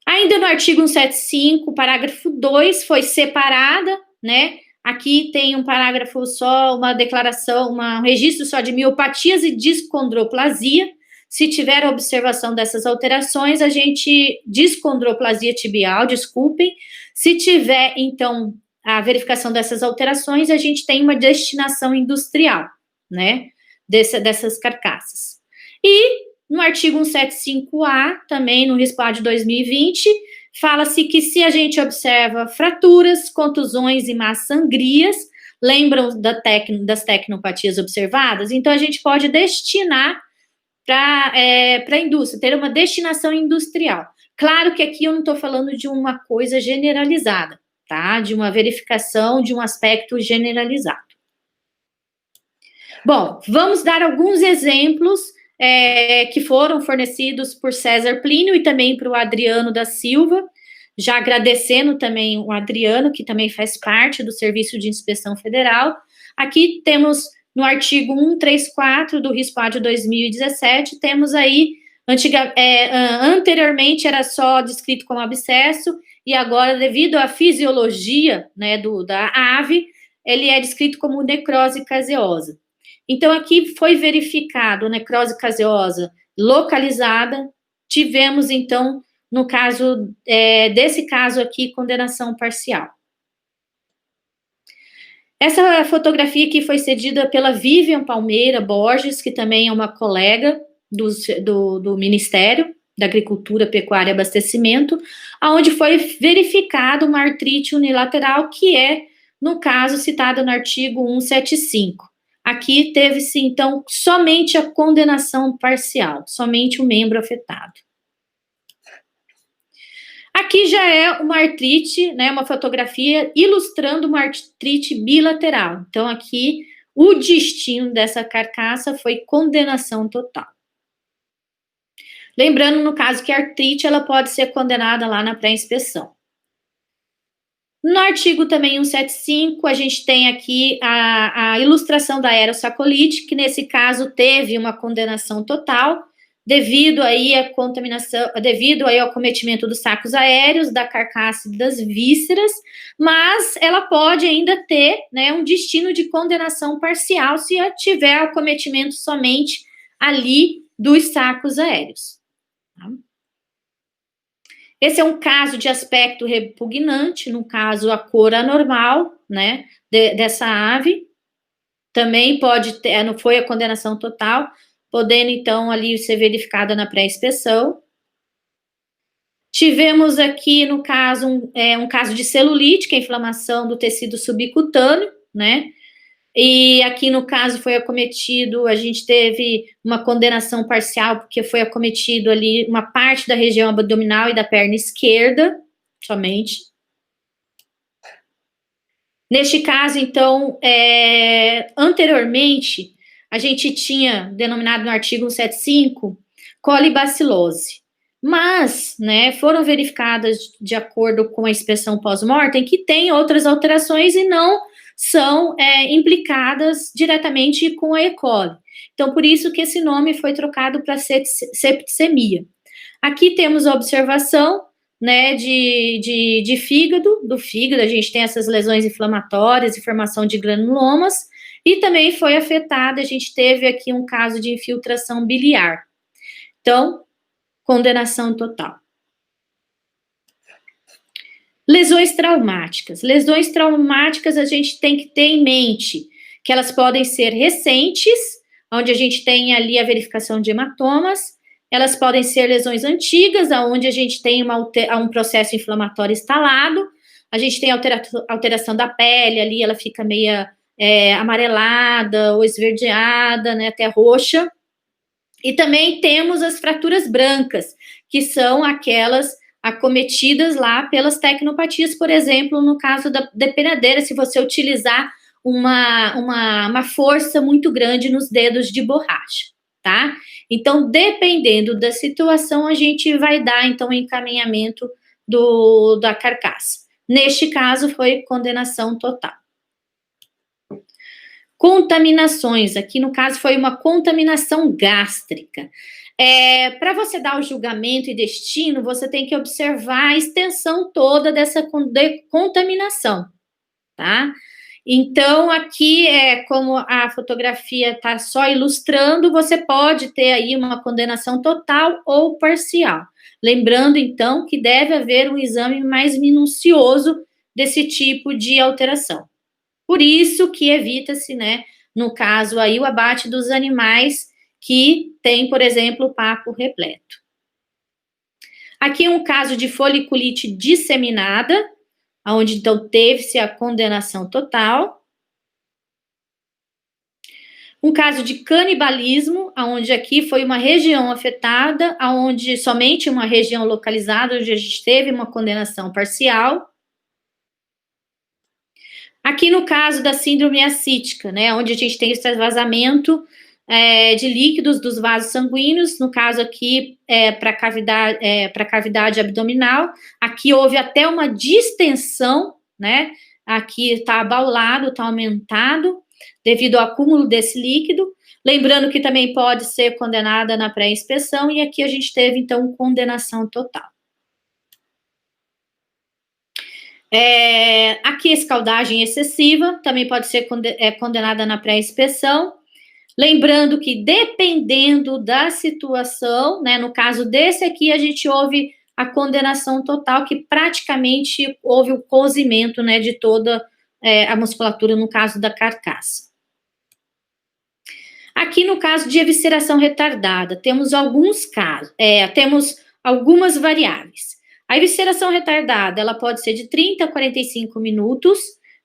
Ainda no artigo 175, parágrafo 2, foi separada, né? Aqui tem um parágrafo só, uma declaração, um registro só de miopatias e discondroplasia. Se tiver observação dessas alterações, a gente, discondroplasia tibial, desculpem. Se tiver, então, a verificação dessas alterações, a gente tem uma destinação industrial, né? Dessas carcaças. E no artigo 175A, também no RISPAD 2020, fala-se que se a gente observa fraturas, contusões e más sangrias, lembram das tecnopatias observadas? Então, a gente pode destinar para a indústria, ter uma destinação industrial. Claro que aqui eu não estou falando de uma coisa generalizada, tá? De uma verificação de um aspecto generalizado. Bom, vamos dar alguns exemplos que foram fornecidos por César Plínio e também para o Adriano da Silva, já agradecendo também o Adriano, que também faz parte do Serviço de Inspeção Federal. Aqui temos no artigo 134 do RISPAD 2017, temos aí, anteriormente era só descrito como abscesso, e agora, devido à fisiologia, né, da ave, ele é descrito como necrose caseosa. Então, aqui foi verificado necrose caseosa localizada, tivemos, então, no caso, desse caso aqui, condenação parcial. Essa fotografia aqui foi cedida pela Vivian Palmeira Borges, que também é uma colega do Ministério da Agricultura, Pecuária e Abastecimento, onde foi verificado uma artrite unilateral, que é, no caso, citada no artigo 175. Aqui teve-se, então, somente a condenação parcial, somente o membro afetado. Aqui já é uma artrite, né, uma fotografia ilustrando uma artrite bilateral. Então, aqui, o destino dessa carcaça foi condenação total. Lembrando, no caso, que a artrite, ela pode ser condenada lá na pré-inspeção. No artigo também 175, a gente tem aqui a ilustração da aerossacolite, que nesse caso teve uma condenação total, devido aí à contaminação, devido aí ao acometimento dos sacos aéreos, da carcaça e das vísceras, mas ela pode ainda ter, né, um destino de condenação parcial se tiver acometimento somente ali dos sacos aéreos. Tá? Esse é um caso de aspecto repugnante, no caso, a cor anormal, né, dessa ave. Também pode ter, não foi a condenação total, podendo, então, ali ser verificada na pré-inspeção. Tivemos aqui, no caso, um caso de celulite, que é a inflamação do tecido subcutâneo, né, e aqui, no caso, foi acometido, a gente teve uma condenação parcial, porque foi acometido ali uma parte da região abdominal e da perna esquerda, somente. Neste caso, então, anteriormente, a gente tinha denominado no artigo 175 colibacilose, mas, né, foram verificadas de acordo com a inspeção pós-mortem que tem outras alterações e não são implicadas diretamente com a E. coli. Então, por isso que esse nome foi trocado para septicemia. Aqui temos a observação, né, de fígado, do fígado, a gente tem essas lesões inflamatórias e formação de granulomas, e também foi afetada, a gente teve aqui um caso de infiltração biliar. Então, condenação total. Lesões traumáticas. Lesões traumáticas a gente tem que ter em mente que elas podem ser recentes, onde a gente tem ali a verificação de hematomas, elas podem ser lesões antigas, onde a gente tem um processo inflamatório instalado, a gente tem alteração da pele ali, ela fica meio amarelada ou esverdeada, né, até roxa. E também temos as fraturas brancas, que são aquelas acometidas lá pelas tecnopatias, por exemplo, no caso da depenadeira, se você utilizar uma força muito grande nos dedos de borracha, tá? Então, dependendo da situação, a gente vai dar, então, encaminhamento da carcaça. Neste caso, foi condenação total. Contaminações, aqui no caso foi uma contaminação gástrica. Para você dar o julgamento e destino, você tem que observar a extensão toda dessa contaminação, tá? Então, aqui, como a fotografia está só ilustrando, você pode ter aí uma condenação total ou parcial. Lembrando, então, que deve haver um exame mais minucioso desse tipo de alteração. Por isso que evita-se, né, no caso aí, o abate dos animais que tem, por exemplo, o papo repleto. Aqui um caso de foliculite disseminada, onde então teve-se a condenação total. Um caso de canibalismo, onde aqui foi uma região afetada, onde somente uma região localizada, onde a gente teve uma condenação parcial. Aqui no caso da síndrome ascítica, né, onde a gente tem esse vazamento de líquidos dos vasos sanguíneos, no caso aqui para a cavidade abdominal, aqui houve até uma distensão, né, aqui está abaulado, está aumentado, devido ao acúmulo desse líquido, lembrando que também pode ser condenada na pré-inspeção, e aqui a gente teve, então, condenação total. Aqui, escaldagem excessiva, também pode ser condenada na pré-inspeção, lembrando que, dependendo da situação, né, no caso desse aqui, a gente houve a condenação total, que praticamente houve o cozimento, né, de toda a musculatura, no caso da carcaça. Aqui, no caso de evisceração retardada, temos alguns casos, temos algumas variáveis. A evisceração retardada, ela pode ser de 30 a 45 minutos,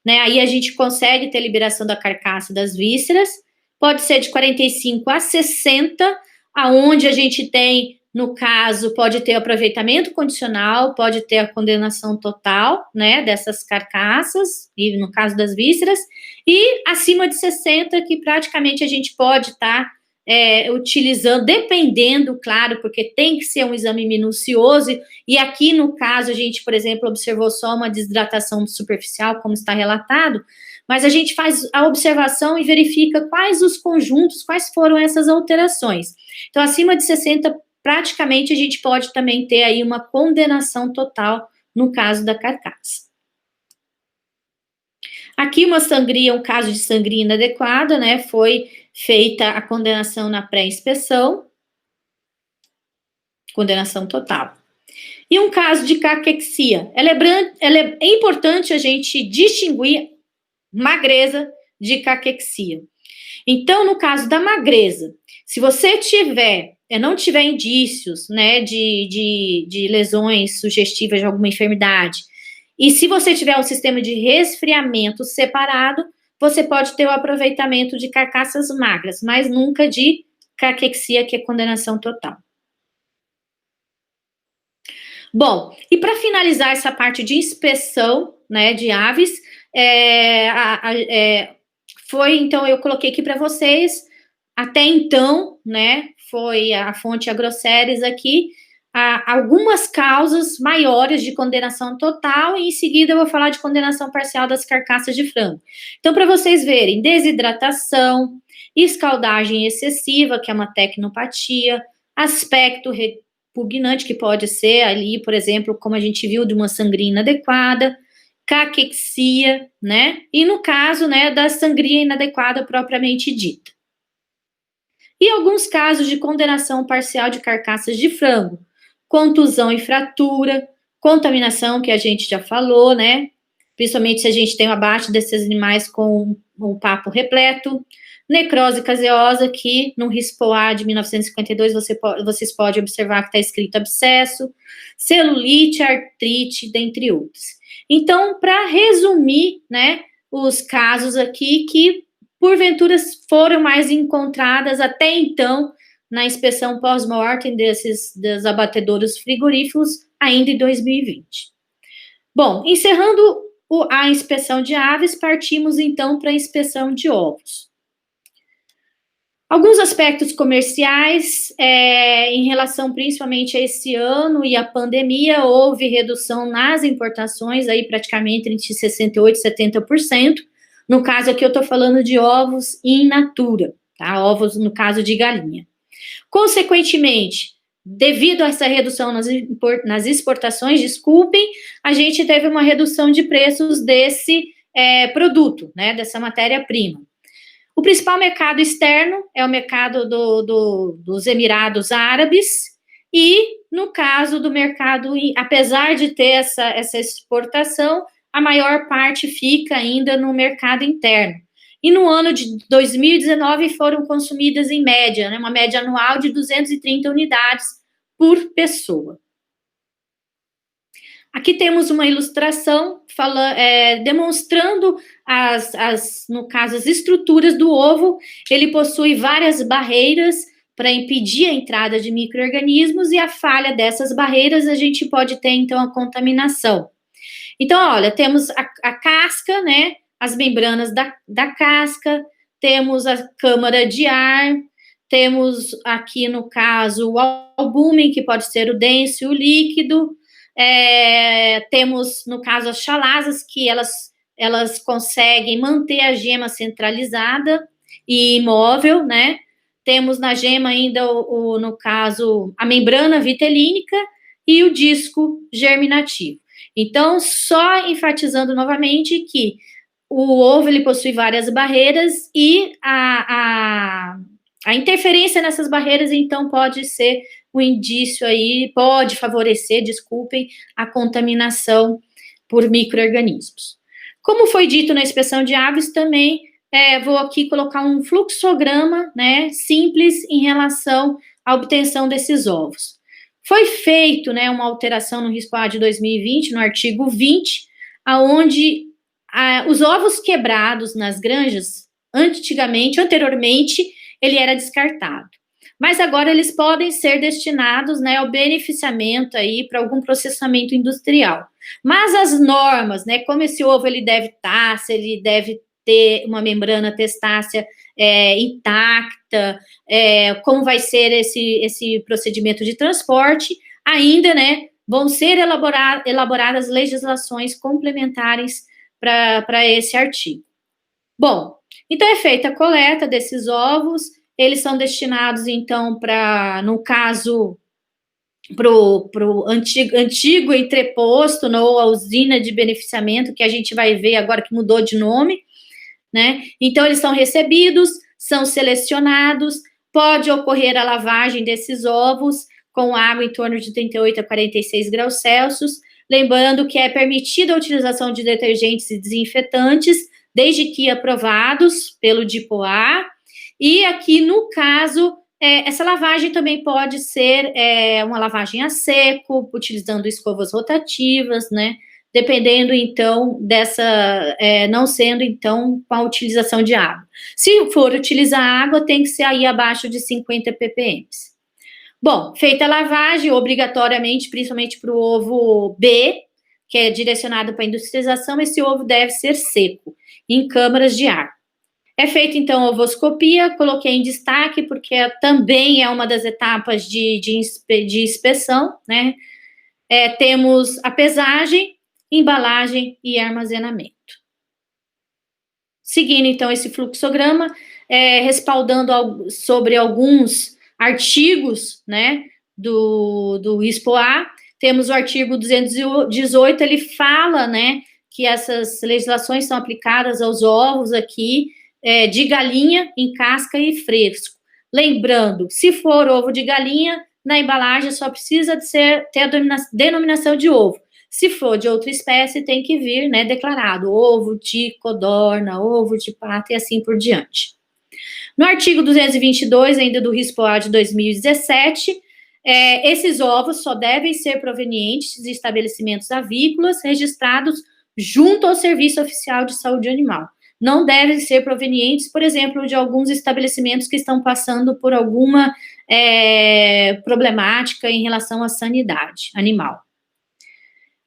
né? Aí a gente consegue ter liberação da carcaça das vísceras. Pode ser de 45 a 60, aonde a gente tem, no caso, pode ter aproveitamento condicional, pode ter a condenação total, né, dessas carcaças, e no caso das vísceras, e acima de 60, que praticamente a gente pode estar utilizando, dependendo, claro, porque tem que ser um exame minucioso, e aqui no caso a gente, por exemplo, observou só uma desidratação superficial, como está relatado, mas a gente faz a observação e verifica quais os conjuntos, quais foram essas alterações. Então, acima de 60, praticamente a gente pode também ter aí uma condenação total no caso da carcaça. Aqui uma sangria, um caso de sangria inadequada, né, foi feita a condenação na pré-inspeção, condenação total. E um caso de caquexia, é importante a gente distinguir magreza de caquexia. Então, no caso da magreza, se você não tiver indícios, né, de lesões sugestivas de alguma enfermidade, e se você tiver um sistema de resfriamento separado, você pode ter o aproveitamento de carcaças magras, mas nunca de caquexia, que é condenação total. Bom, e para finalizar essa parte de inspeção, né, de aves, então, eu coloquei aqui para vocês, até então, né, foi a fonte Agroceres aqui, algumas causas maiores de condenação total, e em seguida eu vou falar de condenação parcial das carcaças de frango. Então, para vocês verem, desidratação, escaldagem excessiva, que é uma tecnopatia, aspecto repugnante, que pode ser ali, por exemplo, como a gente viu, de uma sangria inadequada, caquexia, né, e no caso, né, da sangria inadequada propriamente dita. E alguns casos de condenação parcial de carcaças de frango, contusão e fratura, contaminação, que a gente já falou, né, principalmente se a gente tem o abate desses animais com o papo repleto, necrose caseosa, que no RISPOA de 1952 vocês podem observar que está escrito abscesso, celulite, artrite, dentre outros. Então, para resumir, né, os casos aqui que, porventura, foram mais encontradas até então na inspeção pós-mortem dos abatedouros frigoríficos, ainda em 2020. Bom, encerrando a inspeção de aves, partimos então para a inspeção de ovos. Alguns aspectos comerciais, em relação principalmente a esse ano e a pandemia, houve redução nas importações, aí praticamente entre 68% e 70%. No caso aqui eu estou falando de ovos in natura, tá? Ovos no caso de galinha. Consequentemente, devido a essa redução nas exportações, desculpem, a gente teve uma redução de preços desse produto, né, dessa matéria-prima. O principal mercado externo é o mercado dos Emirados Árabes e, no caso do mercado, apesar de ter essa exportação, a maior parte fica ainda no mercado interno. E no ano de 2019 foram consumidas em média, né, uma média anual de 230 unidades por pessoa. Aqui temos uma ilustração demonstrando no caso, as estruturas do ovo. Ele possui várias barreiras para impedir a entrada de micro-organismos, e a falha dessas barreiras a gente pode ter, então, a contaminação. Então, olha, temos a casca, né, as membranas da casca, temos a câmara de ar, temos aqui, no caso, o albúmen, que pode ser o denso e o líquido, temos, no caso, as chalasas, que elas conseguem manter a gema centralizada e imóvel, né? Temos na gema ainda, no caso, a membrana vitelínica e o disco germinativo. Então, só enfatizando novamente que o ovo ele possui várias barreiras e a interferência nessas barreiras, então, pode ser um indício aí, pode favorecer, desculpem, a contaminação por micro-organismos. Como foi dito na inspeção de aves, também vou aqui colocar um fluxograma, né, simples em relação à obtenção desses ovos. Foi feito, né, uma alteração no RISPOA de 2020, no artigo 20, aonde os ovos quebrados nas granjas, anteriormente, ele era descartado. Mas agora eles podem ser destinados, né, ao beneficiamento aí para algum processamento industrial. Mas as normas, né, como esse ovo ele deve estar, se ele deve ter uma membrana testácea intacta, como vai ser esse procedimento de transporte, ainda, né, vão ser elaboradas legislações complementares para esse artigo. Bom, então é feita a coleta desses ovos, eles são destinados, então, no caso, para o antigo entreposto, ou a usina de beneficiamento, que a gente vai ver agora que mudou de nome, né? Então, eles são recebidos, são selecionados, pode ocorrer a lavagem desses ovos com água em torno de 38 a 46 graus Celsius, lembrando que é permitida a utilização de detergentes e desinfetantes, desde que aprovados pelo DIPOA. E aqui, no caso, essa lavagem também pode ser uma lavagem a seco, utilizando escovas rotativas, né? Dependendo, então, não sendo, então, com a utilização de água. Se for utilizar água, tem que ser aí abaixo de 50 ppm. Bom, feita a lavagem, obrigatoriamente, principalmente para o ovo B, que é direcionado para a industrialização, esse ovo deve ser seco, em câmaras de ar. É feita, então, a ovoscopia, coloquei em destaque, porque também é uma das etapas de inspeção, né? Temos a pesagem, embalagem e armazenamento. Seguindo, então, esse fluxograma, respaldando sobre alguns artigos, né, do RISPOA, temos o artigo 218, ele fala, né, que essas legislações são aplicadas aos ovos aqui, de galinha em casca e fresco. Lembrando, se for ovo de galinha, na embalagem só precisa ter a denominação de ovo. Se for de outra espécie, tem que vir, né, declarado ovo de codorna, ovo de pata e assim por diante. No artigo 222, ainda do RISPOA de 2017, esses ovos só devem ser provenientes de estabelecimentos avícolas registrados junto ao Serviço Oficial de Saúde Animal. Não devem ser provenientes, por exemplo, de alguns estabelecimentos que estão passando por alguma problemática em relação à sanidade animal.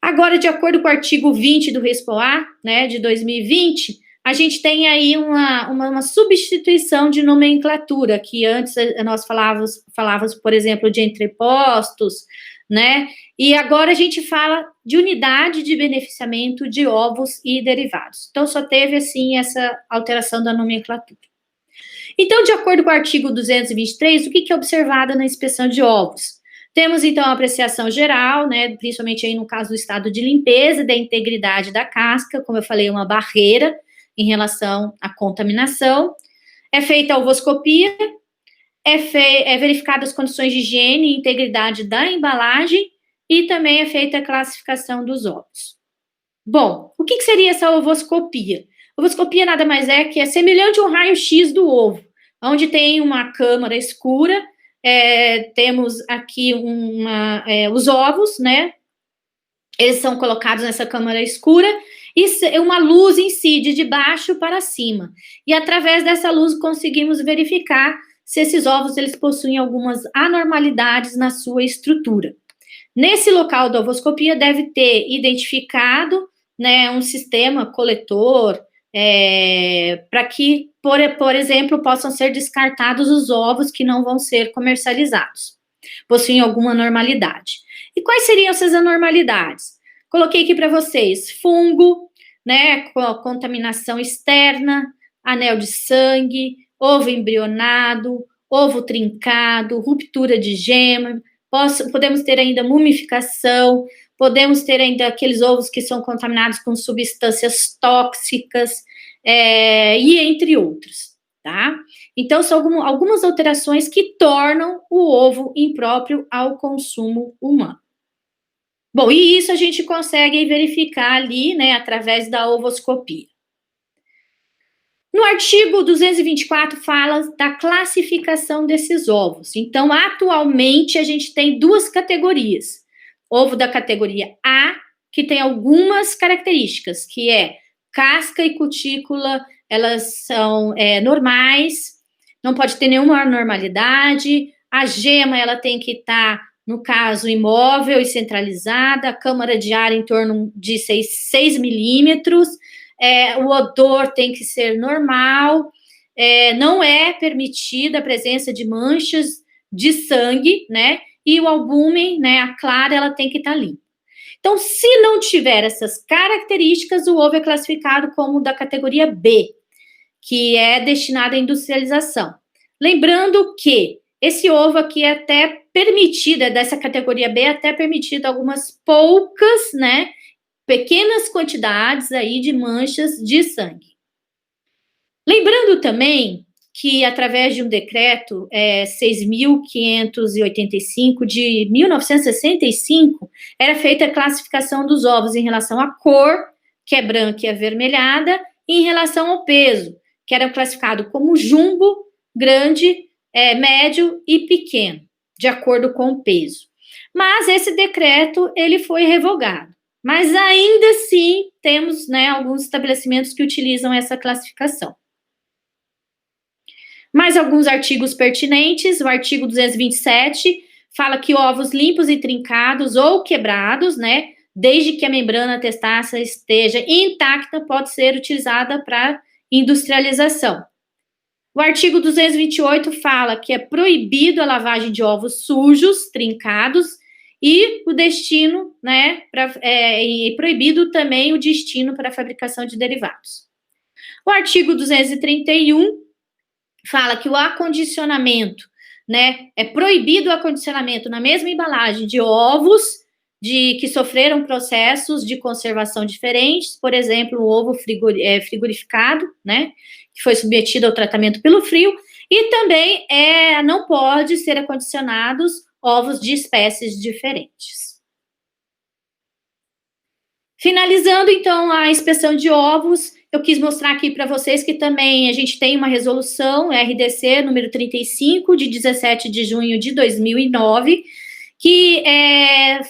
Agora, de acordo com o artigo 20 do RISPOA, né, de 2020, a gente tem aí uma substituição de nomenclatura, que antes nós falávamos, por exemplo, de entrepostos, né? E agora a gente fala de unidade de beneficiamento de ovos e derivados. Então, só teve, assim, essa alteração da nomenclatura. Então, de acordo com o artigo 223, o que é observado na inspeção de ovos? Temos, então, a apreciação geral, né, principalmente aí no caso do estado de limpeza, da integridade da casca, como eu falei, uma barreira em relação à contaminação. É feita a ovoscopia, é verificada as condições de higiene e integridade da embalagem e também é feita a classificação dos ovos. Bom, o que seria essa ovoscopia? Ovoscopia nada mais é que é semelhante a um raio-x do ovo, onde tem uma câmara escura, temos aqui os ovos, né? Eles são colocados nessa câmara escura e uma luz incide de baixo para cima. E através dessa luz conseguimos verificar se esses ovos eles possuem algumas anormalidades na sua estrutura. Nesse local da ovoscopia deve ter identificado, né, um sistema coletor para que, por exemplo, possam ser descartados os ovos que não vão ser comercializados, possuem alguma anormalidade. E quais seriam essas anormalidades? Coloquei aqui para vocês: fungo, né, contaminação externa, anel de sangue, ovo embrionado, ovo trincado, ruptura de gema, podemos ter ainda mumificação, podemos ter ainda aqueles ovos que são contaminados com substâncias tóxicas, e entre outros, tá? Então, são algumas alterações que tornam o ovo impróprio ao consumo humano. Bom, e isso a gente consegue verificar ali, né, através da ovoscopia. No artigo 224 fala da classificação desses ovos. Então, atualmente, a gente tem duas categorias. Ovo da categoria A, que tem algumas características, que é casca e cutícula, elas são normais, não pode ter nenhuma anormalidade, a gema, ela tem que estar, no caso, imóvel e centralizada, a câmara de ar em torno de 6 milímetros, o odor tem que ser normal, não é permitida a presença de manchas de sangue, né? E o albúmen, né, a clara, ela tem que estar limpa. Então, se não tiver essas características, o ovo é classificado como da categoria B, que é destinado à industrialização. Lembrando que esse ovo aqui é até permitido, dessa categoria B, até permitido algumas poucas, né, pequenas quantidades aí de manchas de sangue. Lembrando também que, através de um decreto 6.585 de 1965, era feita a classificação dos ovos em relação à cor, que é branca e avermelhada, e em relação ao peso, que era classificado como jumbo, grande, médio e pequeno, de acordo com o peso. Mas esse decreto, ele foi revogado. Mas ainda assim, temos, né, alguns estabelecimentos que utilizam essa classificação. Mais alguns artigos pertinentes. O artigo 227 fala que ovos limpos e trincados ou quebrados, né, desde que a membrana testácea esteja intacta, pode ser utilizada para industrialização. O artigo 228 fala que é proibido a lavagem de ovos sujos, trincados, e o destino, né, proibido também o destino para a fabricação de derivados. O artigo 231 fala que o acondicionamento, né, é proibido o acondicionamento na mesma embalagem de ovos que sofreram processos de conservação diferentes, por exemplo, o ovo frigorificado, né, que foi submetido ao tratamento pelo frio, e também não pode ser acondicionados ovos de espécies diferentes. Finalizando, então, a inspeção de ovos, eu quis mostrar aqui para vocês que também a gente tem uma resolução, RDC número 35, de 17 de junho de 2009, que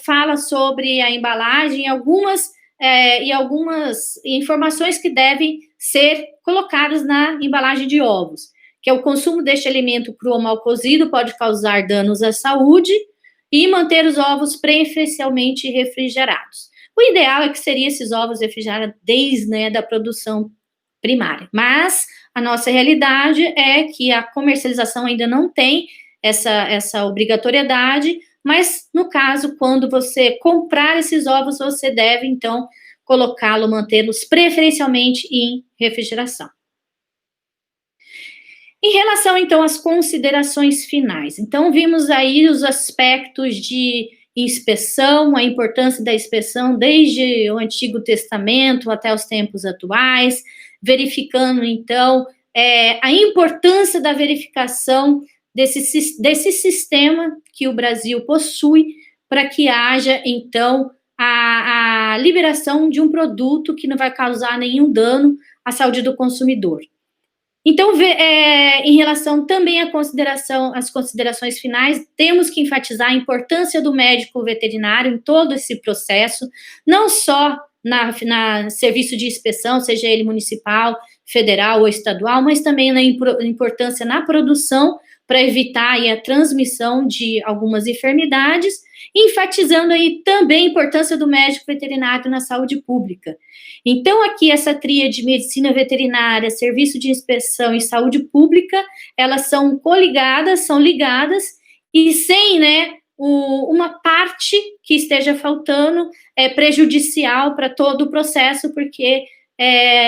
fala sobre a embalagem e algumas informações que devem ser colocadas na embalagem de ovos, que é o consumo deste alimento cru ou mal cozido pode causar danos à saúde e manter os ovos preferencialmente refrigerados. O ideal é que seriam esses ovos refrigerados desde, né, da produção primária. Mas a nossa realidade é que a comercialização ainda não tem essa obrigatoriedade, mas no caso, quando você comprar esses ovos, você deve, então, colocá-lo, mantê-los preferencialmente em refrigeração. Em relação, então, às considerações finais. Então, vimos aí os aspectos de inspeção, a importância da inspeção desde o Antigo Testamento até os tempos atuais, verificando, então, a importância da verificação desse sistema que o Brasil possui para que haja, então, a liberação de um produto que não vai causar nenhum dano à saúde do consumidor. Então, em relação também às considerações finais, temos que enfatizar a importância do médico veterinário em todo esse processo, não só na serviço de inspeção, seja ele municipal, federal ou estadual, mas também na importância na produção, para evitar aí a transmissão de algumas enfermidades, enfatizando aí também a importância do médico veterinário na saúde pública. Então, aqui, essa tríade medicina veterinária, serviço de inspeção e saúde pública, elas são coligadas, são ligadas, e sem, né, uma parte que esteja faltando é prejudicial para todo o processo, porque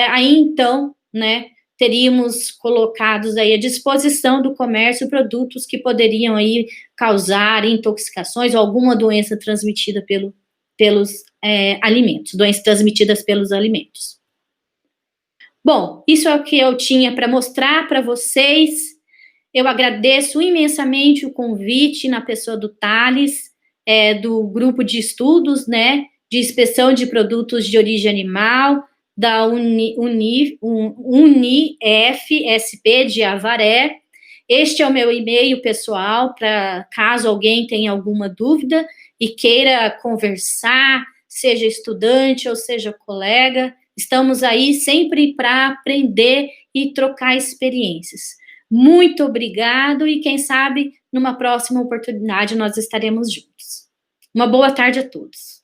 aí, então, né, teríamos colocados aí à disposição do comércio produtos que poderiam aí causar intoxicações ou alguma doença transmitida pelos alimentos, doenças transmitidas pelos alimentos. Bom, isso é o que eu tinha para mostrar para vocês. Eu agradeço imensamente o convite na pessoa do Thales, do grupo de estudos, né, de inspeção de produtos de origem animal, da UniFSP de Avaré. Este é o meu e-mail pessoal, para caso alguém tenha alguma dúvida e queira conversar, seja estudante ou seja colega, estamos aí sempre para aprender e trocar experiências. Muito obrigado e quem sabe numa próxima oportunidade nós estaremos juntos. Uma boa tarde a todos.